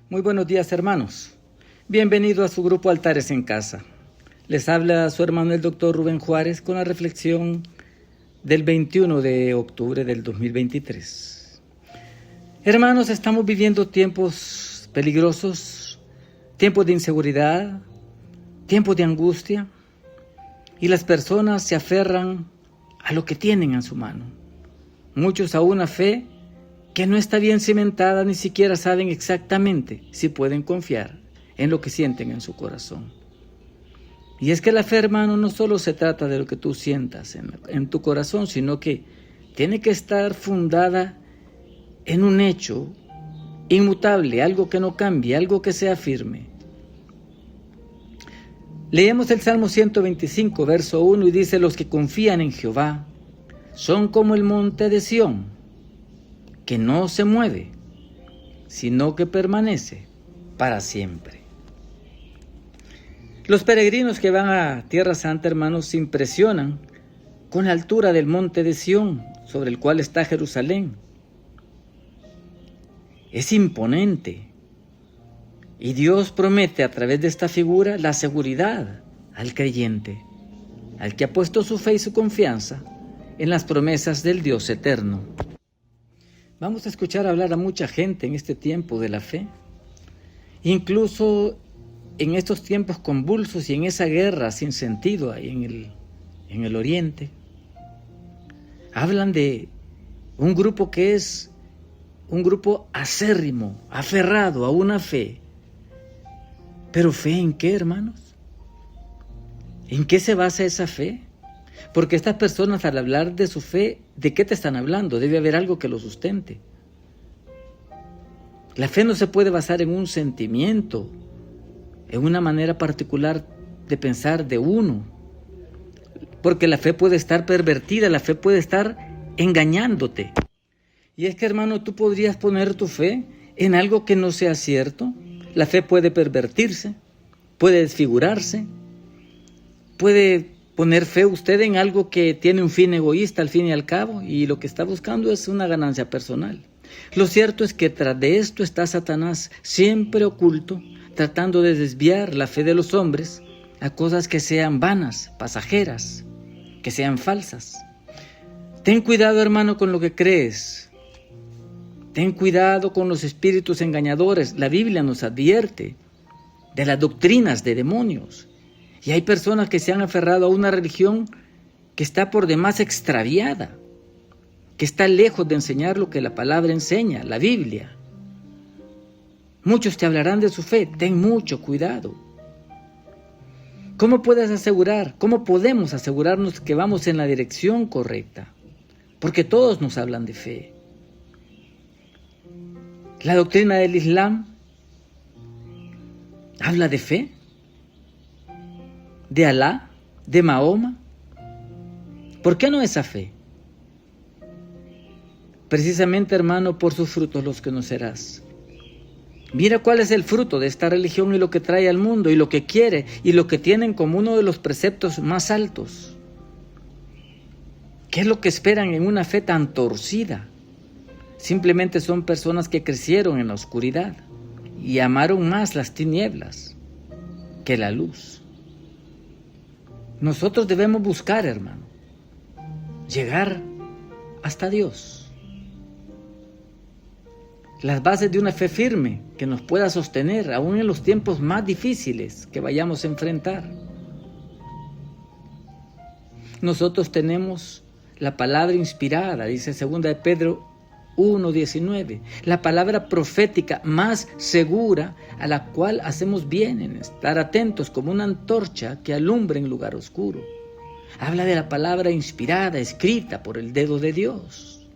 Muy buenos días, hermanos. Bienvenido a su grupo Altares en Casa. Les habla su hermano el doctor Rubén Juárez con la reflexión del 21 de octubre del 2023. Hermanos, estamos viviendo tiempos peligrosos, tiempos de inseguridad, tiempos de angustia, y las personas se aferran a lo que tienen en su mano. Muchos a una fe que no está bien cimentada, ni siquiera saben exactamente si pueden confiar en lo que sienten en su corazón. Y es que la fe, hermano, no solo se trata de lo que tú sientas en tu corazón, sino que tiene que estar fundada en un hecho inmutable, algo que no cambie, algo que sea firme. Leemos el Salmo 125, verso 1, y dice: los que confían en Jehová son como el monte de Sión, que no se mueve, sino que permanece para siempre. Los peregrinos que van a Tierra Santa, hermanos, se impresionan con la altura del monte de Sión, sobre el cual está Jerusalén. Es imponente. Y Dios promete a través de esta figura la seguridad al creyente, al que ha puesto su fe y su confianza en las promesas del Dios eterno. Vamos a escuchar hablar a mucha gente en este tiempo de la fe, incluso en estos tiempos convulsos y en esa guerra sin sentido ahí en el oriente. Hablan de un grupo que es un grupo acérrimo, aferrado a una fe. ¿Pero fe en qué, hermanos? ¿En qué se basa esa fe? Porque estas personas, al hablar de su fe, ¿de qué te están hablando? Debe haber algo que lo sustente. La fe no se puede basar en un sentimiento, en una manera particular de pensar de uno, porque la fe puede estar pervertida, la fe puede estar engañándote. Y es que, hermano, tú podrías poner tu fe en algo que no sea cierto. La fe puede pervertirse, puede desfigurarse, puede poner fe usted en algo que tiene un fin egoísta al fin y al cabo, y lo que está buscando es una ganancia personal. Lo cierto es que tras de esto está Satanás, siempre oculto, tratando de desviar la fe de los hombres a cosas que sean vanas, pasajeras, que sean falsas. Ten cuidado, hermano, con lo que crees. Ten cuidado con los espíritus engañadores. La Biblia nos advierte de las doctrinas de demonios. Y hay personas que se han aferrado a una religión que está por demás extraviada, que está lejos de enseñar lo que la palabra enseña, la Biblia. Muchos te hablarán de su fe. Ten mucho cuidado. ¿Cómo podemos asegurarnos que vamos en la dirección correcta? Porque todos nos hablan de fe. La doctrina del Islam habla de fe, de Alá, de Mahoma. ¿Por qué no esa fe? Precisamente, hermano, por sus frutos los conocerás. Mira cuál es el fruto de esta religión y lo que trae al mundo y lo que quiere y lo que tienen como uno de los preceptos más altos. ¿Qué es lo que esperan en una fe tan torcida? Simplemente son personas que crecieron en la oscuridad y amaron más las tinieblas que la luz. Nosotros debemos buscar, hermano, llegar hasta Dios. Las bases de una fe firme que nos pueda sostener aún en los tiempos más difíciles que vayamos a enfrentar. Nosotros tenemos la palabra inspirada, dice 2 de Pedro 1:19, la palabra profética más segura, a la cual hacemos bien en estar atentos como una antorcha que alumbra en lugar oscuro. Habla de la palabra inspirada, escrita por el dedo de Dios.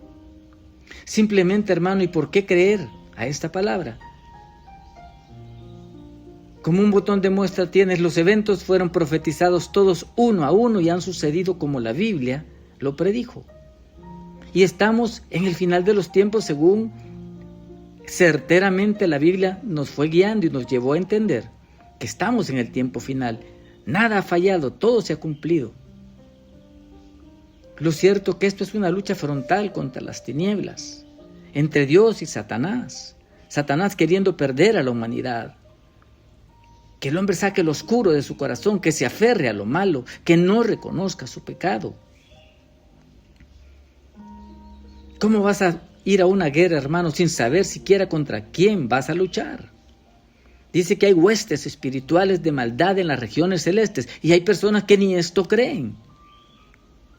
Simplemente, hermano, ¿y por qué creer a esta palabra? Como un botón de muestra tienes, los eventos fueron profetizados todos uno a uno y han sucedido como la Biblia lo predijo. Y estamos en el final de los tiempos según certeramente la Biblia nos fue guiando y nos llevó a entender que estamos en el tiempo final. Nada ha fallado, todo se ha cumplido. Lo cierto es que esto es una lucha frontal contra las tinieblas, entre Dios y Satanás. Satanás queriendo perder a la humanidad. Que el hombre saque lo oscuro de su corazón, que se aferre a lo malo, que no reconozca su pecado. ¿Cómo vas a ir a una guerra, hermano, sin saber siquiera contra quién vas a luchar? Dice que hay huestes espirituales de maldad en las regiones celestes y hay personas que ni esto creen.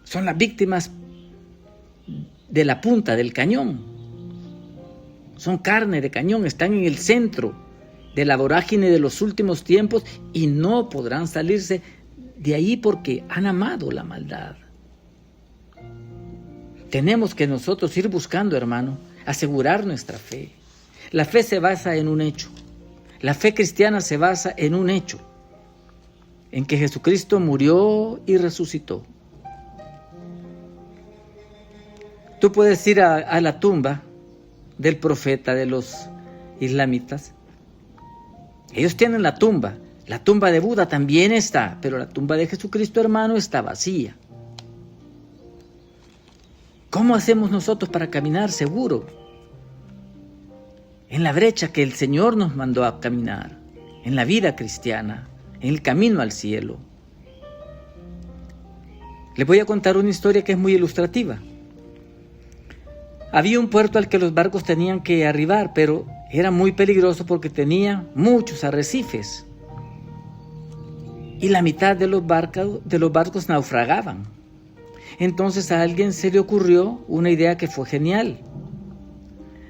Son las víctimas de la punta del cañón. Son carne de cañón, están en el centro de la vorágine de los últimos tiempos y no podrán salirse de ahí porque han amado la maldad. Tenemos que nosotros ir buscando, hermano, asegurar nuestra fe. La fe se basa en un hecho. La fe cristiana se basa en un hecho, en que Jesucristo murió y resucitó. Tú puedes ir a la tumba del profeta de los islamitas. Ellos tienen la tumba de Buda también está, pero la tumba de Jesucristo, hermano, está vacía. ¿Cómo hacemos nosotros para caminar seguro en la brecha que el Señor nos mandó a caminar, en la vida cristiana, en el camino al cielo? Les voy a contar una historia que es muy ilustrativa. Había un puerto al que los barcos tenían que arribar, pero era muy peligroso porque tenía muchos arrecifes. Y la mitad de los barcos naufragaban. Entonces a alguien se le ocurrió una idea que fue genial.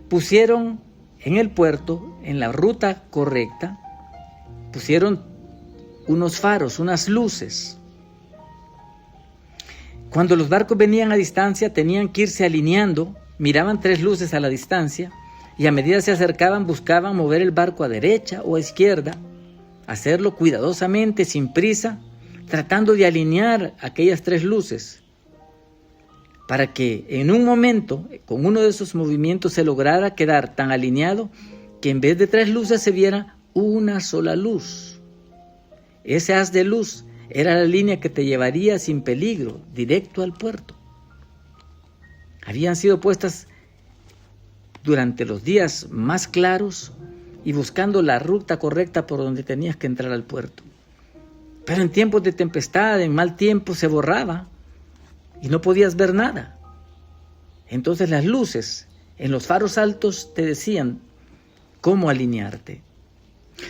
Pusieron en el puerto, en la ruta correcta, pusieron unos faros, unas luces. Cuando los barcos venían a distancia, tenían que irse alineando, miraban 3 luces a la distancia, y a medida se acercaban, buscaban mover el barco a derecha o a izquierda, hacerlo cuidadosamente, sin prisa, tratando de alinear aquellas 3 luces, para que en un momento, con uno de esos movimientos, se lograra quedar tan alineado que en vez de 3 luces se viera una sola luz. Ese haz de luz era la línea que te llevaría sin peligro directo al puerto. Habían sido puestas durante los días más claros y buscando la ruta correcta por donde tenías que entrar al puerto. Pero en tiempos de tempestad, en mal tiempo, se borraba y no podías ver nada. Entonces las luces en los faros altos te decían cómo alinearte.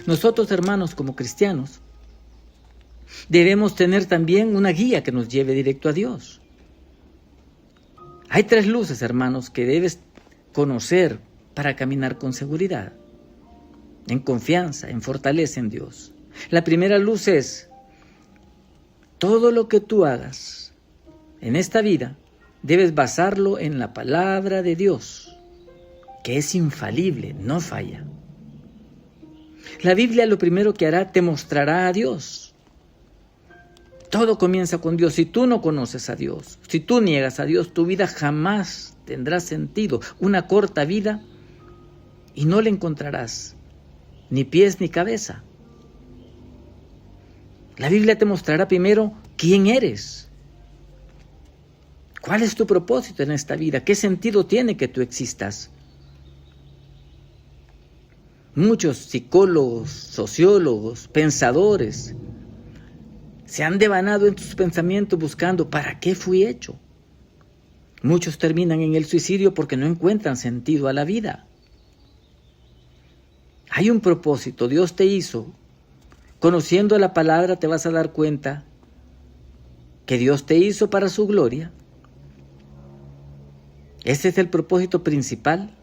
Nosotros, hermanos, como cristianos, debemos tener también una guía que nos lleve directo a Dios. Hay 3 luces, hermanos, que debes conocer para caminar con seguridad, en confianza, en fortaleza en Dios. La primera luz es: todo lo que tú hagas en esta vida debes basarlo en la palabra de Dios, que es infalible, no falla. La Biblia lo primero que hará te mostrará a Dios. Todo comienza con Dios. Si tú no conoces a Dios, si tú niegas a Dios, tu vida jamás tendrá sentido. Una corta vida y no le encontrarás ni pies ni cabeza. La Biblia te mostrará primero quién eres. ¿Cuál es tu propósito en esta vida? ¿Qué sentido tiene que tú existas? Muchos psicólogos, sociólogos, pensadores se han devanado en sus pensamientos buscando ¿para qué fui hecho? Muchos terminan en el suicidio porque no encuentran sentido a la vida. Hay un propósito, Dios te hizo. Conociendo la palabra te vas a dar cuenta que Dios te hizo para su gloria. Ese es el propósito principal,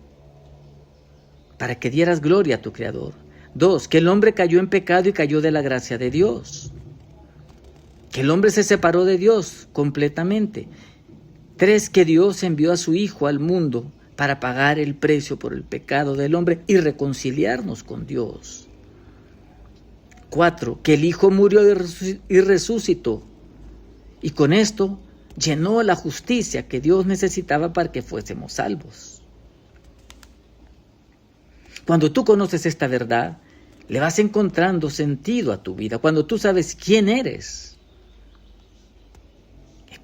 para que dieras gloria a tu Creador. 2, que el hombre cayó en pecado y cayó de la gracia de Dios. Que el hombre se separó de Dios completamente. 3, que Dios envió a su Hijo al mundo para pagar el precio por el pecado del hombre y reconciliarnos con Dios. 4, que el Hijo murió y resucitó. Y con esto llenó la justicia que Dios necesitaba para que fuésemos salvos. Cuando tú conoces esta verdad, le vas encontrando sentido a tu vida. Cuando tú sabes quién eres,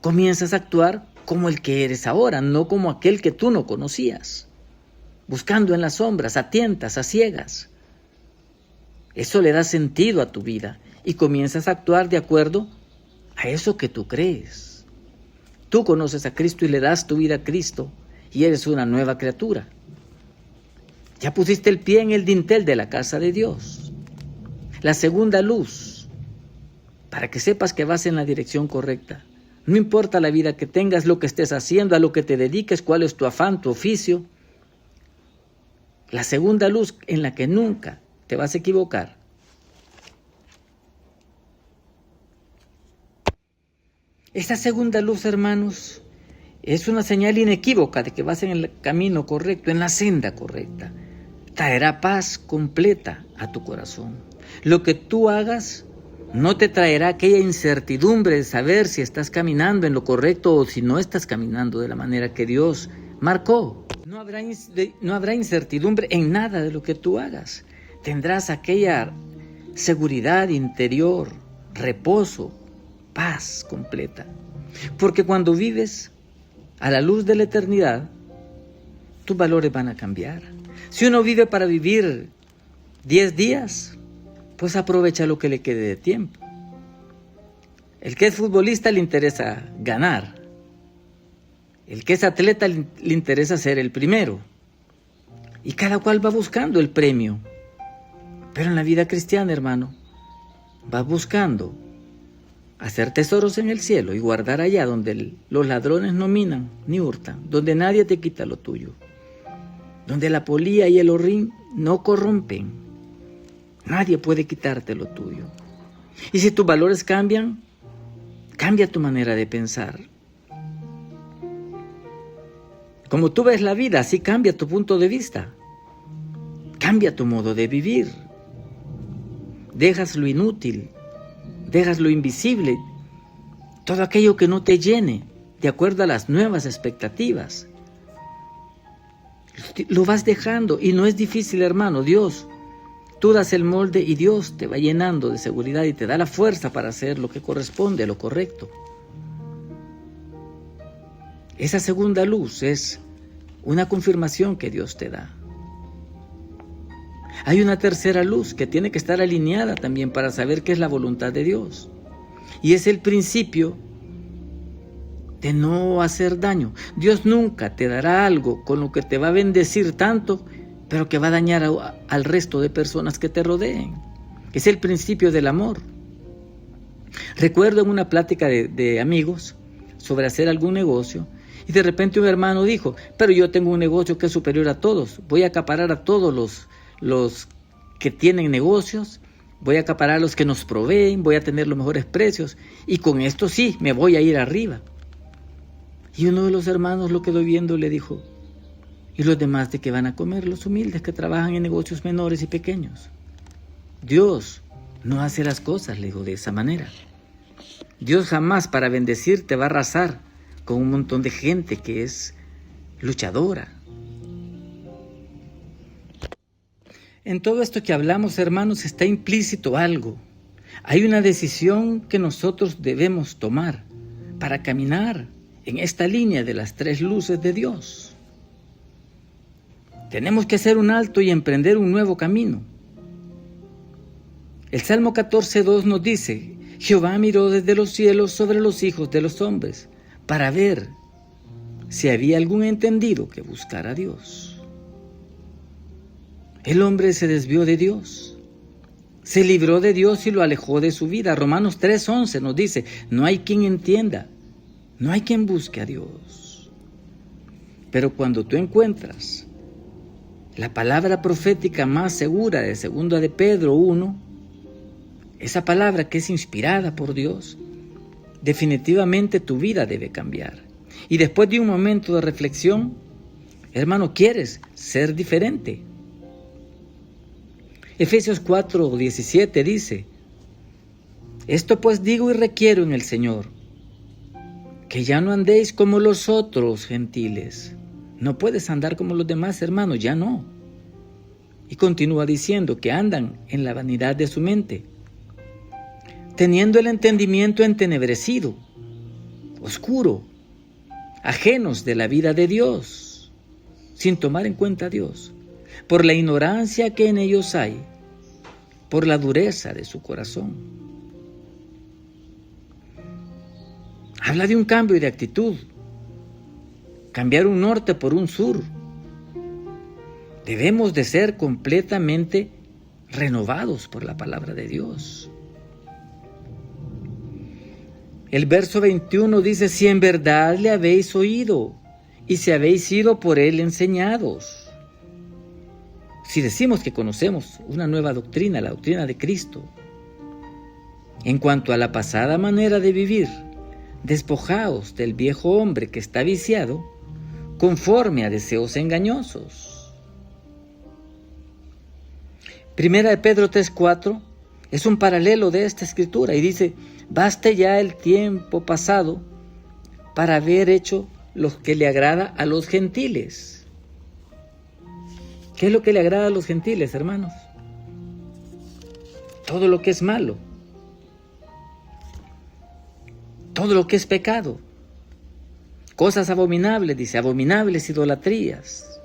comienzas a actuar como el que eres ahora, no como aquel que tú no conocías. buscando en las sombras, a tientas, a ciegas. Eso le da sentido a tu vida y comienzas a actuar de acuerdo a eso que tú crees. Tú conoces a Cristo y le das tu vida a Cristo y eres una nueva criatura. Ya pusiste el pie en el dintel de la casa de Dios. La segunda luz, para que sepas que vas en la dirección correcta. No importa la vida que tengas, lo que estés haciendo, a lo que te dediques, cuál es tu afán, tu oficio. La segunda luz en la que nunca te vas a equivocar. Esta segunda luz, hermanos, es una señal inequívoca de que vas en el camino correcto, en la senda correcta. Traerá paz completa a tu corazón. Lo que tú hagas no te traerá aquella incertidumbre de saber si estás caminando en lo correcto o si no estás caminando de la manera que Dios marcó. No habrá incertidumbre en nada de lo que tú hagas. Tendrás aquella seguridad interior, reposo, paz completa. Porque cuando vives a la luz de la eternidad, tus valores van a cambiar. Si uno vive para vivir 10 días, pues aprovecha lo que le quede de tiempo. El que es futbolista le interesa ganar. El que es atleta le interesa ser el primero. Y cada cual va buscando el premio. Pero en la vida cristiana, hermano, vas buscando hacer tesoros en el cielo y guardar allá donde los ladrones no minan ni hurtan, donde nadie te quita lo tuyo, donde la polía y el horrín no corrompen. Nadie puede quitarte lo tuyo. Y si tus valores cambian, cambia tu manera de pensar. Como tú ves la vida, así cambia tu punto de vista. Cambia tu modo de vivir. Dejas lo inútil, dejas lo invisible, todo aquello que no te llene, de acuerdo a las nuevas expectativas. Lo vas dejando y no es difícil, hermano. Tú das el molde y Dios te va llenando de seguridad y te da la fuerza para hacer lo que corresponde a lo correcto. Esa segunda luz es una confirmación que Dios te da. Hay una tercera luz que tiene que estar alineada también para saber qué es la voluntad de Dios. Y es el principio de no hacer daño. Dios nunca te dará algo con lo que te va a bendecir tanto, pero que va a dañar al resto de personas que te rodeen. Es el principio del amor. Recuerdo en una plática de amigos sobre hacer algún negocio, y de repente un hermano dijo: pero yo tengo un negocio que es superior a todos, voy a acaparar a todos los que tienen negocios, voy a acaparar a los que nos proveen, voy a tener los mejores precios, y con esto sí, me voy a ir arriba. Y uno de los hermanos lo quedó viendo y le dijo: ¿y los demás de qué van a comer? Los humildes que trabajan en negocios menores y pequeños. Dios no hace las cosas, le dijo, de esa manera. Dios jamás para bendecir te va a arrasar con un montón de gente que es luchadora. En todo esto que hablamos, hermanos, está implícito algo. Hay una decisión que nosotros debemos tomar para caminar en esta línea de las tres luces de Dios. Tenemos que hacer un alto y emprender un nuevo camino. El Salmo 14:2 nos dice: Jehová miró desde los cielos sobre los hijos de los hombres para ver si había algún entendido que buscara a Dios. El hombre se desvió de Dios, se libró de Dios y lo alejó de su vida. Romanos 3:11 nos dice: no hay quien entienda, no hay quien busque a Dios. Pero cuando tú encuentras la palabra profética más segura de 2 de Pedro 1, esa palabra que es inspirada por Dios, definitivamente tu vida debe cambiar. Y después de un momento de reflexión, hermano, quieres ser diferente. Efesios 4:17 dice: esto pues digo y requiero en el Señor, que ya no andéis como los otros gentiles. No puedes andar como los demás, hermanos, ya no. Y continúa diciendo que andan en la vanidad de su mente, teniendo el entendimiento entenebrecido, oscuro, ajenos de la vida de Dios. sin tomar en cuenta a Dios, por la ignorancia que en ellos hay, por la dureza de su corazón. Habla de un cambio de actitud, cambiar un norte por un sur. Debemos de ser completamente renovados por la palabra de Dios. El verso 21 dice: si en verdad le habéis oído y si habéis sido por él enseñados. Si decimos que conocemos una nueva doctrina, la doctrina de Cristo, en cuanto a la pasada manera de vivir, despojaos del viejo hombre que está viciado, conforme a deseos engañosos. Primera de Pedro 3:4 es un paralelo de esta escritura y dice: baste ya el tiempo pasado para haber hecho lo que le agrada a los gentiles. ¿Qué es lo que le agrada a los gentiles, hermanos? Todo lo que es malo, todo lo que es pecado, cosas abominables, dice, abominables idolatrías.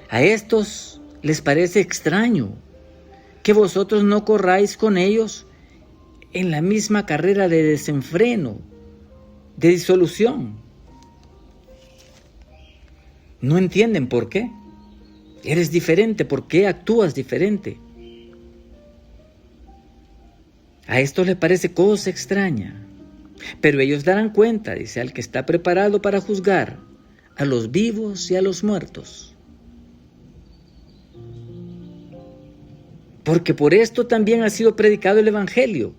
A estos les parece extraño que vosotros no corráis con ellos en la misma carrera de desenfreno, de disolución. No entienden por qué. Eres diferente, ¿por qué actúas diferente? A esto les parece cosa extraña, pero ellos darán cuenta, dice, al que está preparado para juzgar a los vivos y a los muertos. Porque por esto también ha sido predicado el Evangelio,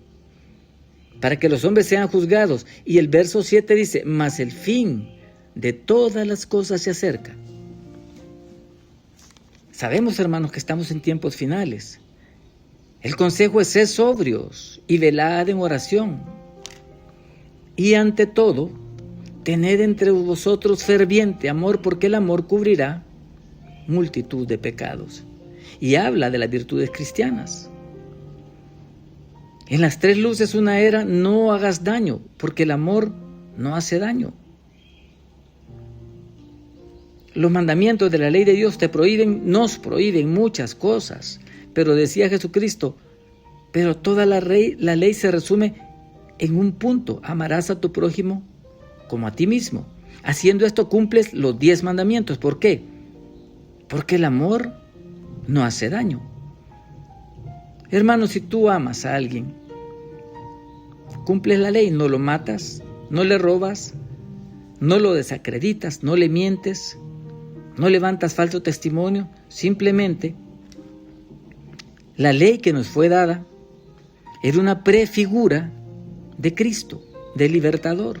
para que los hombres sean juzgados. Y el verso 7 dice: mas el fin de todas las cosas se acerca. Sabemos, hermanos, que estamos en tiempos finales. El consejo es: sed sobrios y velad en oración. Y ante todo, tened entre vosotros ferviente amor, porque el amor cubrirá multitud de pecados. Y habla de las virtudes cristianas. En las tres luces una era: no hagas daño, porque el amor no hace daño. Los mandamientos de la ley de Dios nos prohíben muchas cosas, pero decía Jesucristo, pero toda la ley se resume en un punto: amarás a tu prójimo como a ti mismo. Haciendo esto cumples los 10 mandamientos. ¿Por qué? Porque el amor no hace daño. Hermano, si tú amas a alguien, cumples la ley, no lo matas, no le robas, no lo desacreditas, no le mientes, no levantas falso testimonio. Simplemente la ley que nos fue dada era una prefigura de Cristo, del libertador.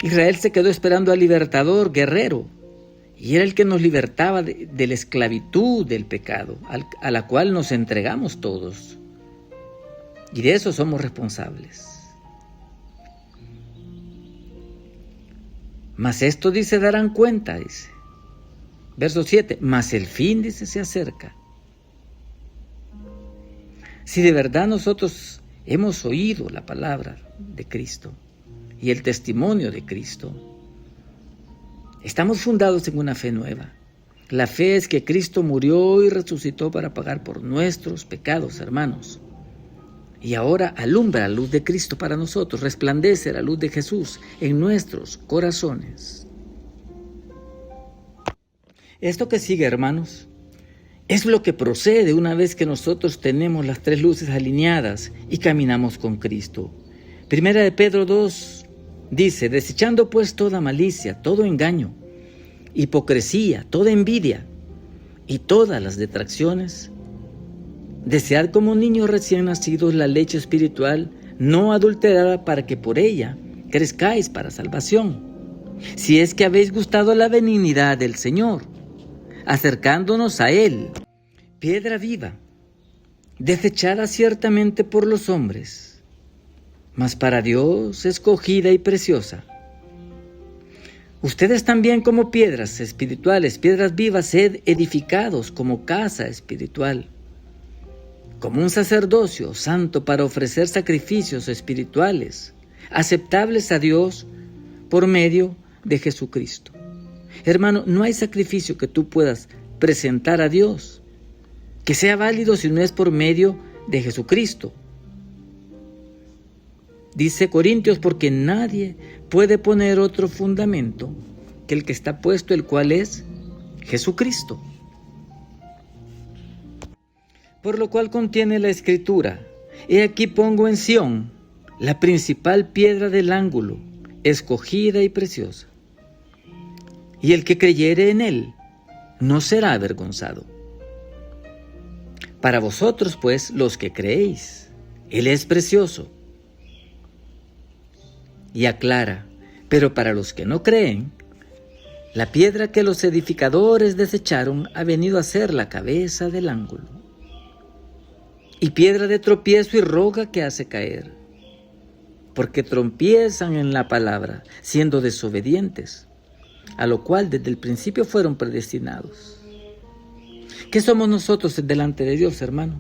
Israel se quedó esperando al libertador guerrero, y era el que nos libertaba de la esclavitud del pecado, a la cual nos entregamos todos. Y de eso somos responsables. Mas esto, dice, darán cuenta, dice. Verso 7, mas el fin, dice, se acerca. Si de verdad nosotros hemos oído la palabra de Cristo y el testimonio de Cristo, estamos fundados en una fe nueva. La fe es que Cristo murió y resucitó para pagar por nuestros pecados, hermanos. Y ahora alumbra la luz de Cristo para nosotros, resplandece la luz de Jesús en nuestros corazones. Esto que sigue, hermanos, es lo que procede una vez que nosotros tenemos las tres luces alineadas y caminamos con Cristo. Primera de Pedro 2 dice: desechando pues toda malicia, todo engaño, hipocresía, toda envidia y todas las detracciones, desead como niños recién nacidos la leche espiritual no adulterada, para que por ella crezcáis para salvación, si es que habéis gustado la benignidad del Señor, acercándonos a Él, piedra viva, desechada ciertamente por los hombres, mas para Dios escogida y preciosa. Ustedes también, como piedras espirituales, piedras vivas, sed edificados como casa espiritual, como un sacerdocio santo, para ofrecer sacrificios espirituales aceptables a Dios por medio de Jesucristo. Hermano, no hay sacrificio que tú puedas presentar a Dios que sea válido si no es por medio de Jesucristo. Dice Corintios, porque nadie puede poner otro fundamento que el que está puesto, el cual es Jesucristo. Por lo cual contiene la Escritura: he aquí pongo en Sión la principal piedra del ángulo, escogida y preciosa. Y el que creyere en él no será avergonzado. Para vosotros, pues, los que creéis, él es precioso. Y aclara: pero para los que no creen, la piedra que los edificadores desecharon ha venido a ser la cabeza del ángulo, y piedra de tropiezo y roca que hace caer, porque tropiezan en la palabra, siendo desobedientes, a lo cual desde el principio fueron predestinados. ¿Qué somos nosotros delante de Dios, hermano?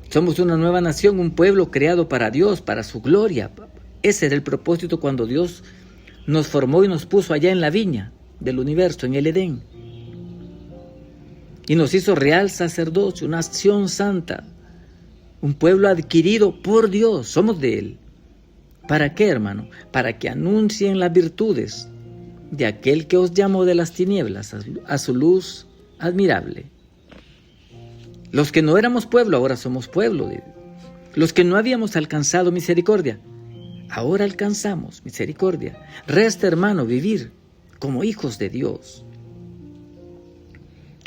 Somos una nueva nación, un pueblo creado para Dios, para su gloria. Ese era el propósito cuando Dios nos formó y nos puso allá en la viña del universo, en el Edén. Y nos hizo real sacerdocio, una nación santa, un pueblo adquirido por Dios, somos de Él. ¿Para qué, hermano? Para que anuncien las virtudes de aquel que os llamó de las tinieblas a su luz admirable. Los que no éramos pueblo, ahora somos pueblo. Los que no habíamos alcanzado misericordia, ahora alcanzamos misericordia. Resta, hermano, vivir como hijos de Dios,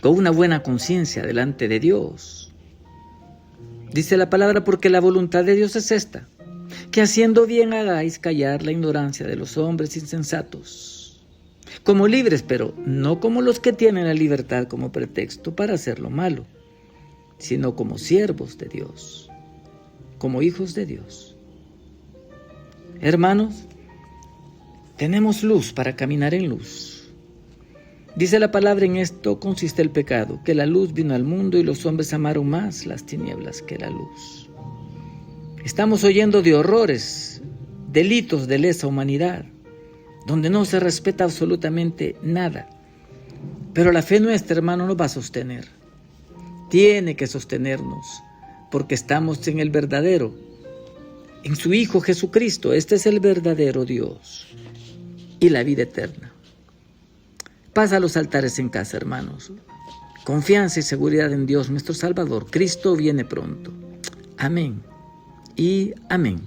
con una buena conciencia delante de Dios. Dice la palabra, porque la voluntad de Dios es esta, que haciendo bien hagáis callar la ignorancia de los hombres insensatos, como libres, pero no como los que tienen la libertad como pretexto para hacer lo malo, sino como siervos de Dios, como hijos de Dios. Hermanos, tenemos luz para caminar en luz. Dice la palabra, en esto consiste el pecado, que la luz vino al mundo y los hombres amaron más las tinieblas que la luz. Estamos oyendo de horrores, delitos de lesa humanidad, donde no se respeta absolutamente nada. Pero la fe nuestra, hermano, nos va a sostener. Tiene que sostenernos, porque estamos en el verdadero, en su Hijo Jesucristo. Este es el verdadero Dios y la vida eterna. Paz a los altares en casa, hermanos. Confianza y seguridad en Dios nuestro Salvador. Cristo viene pronto. Amén y amén.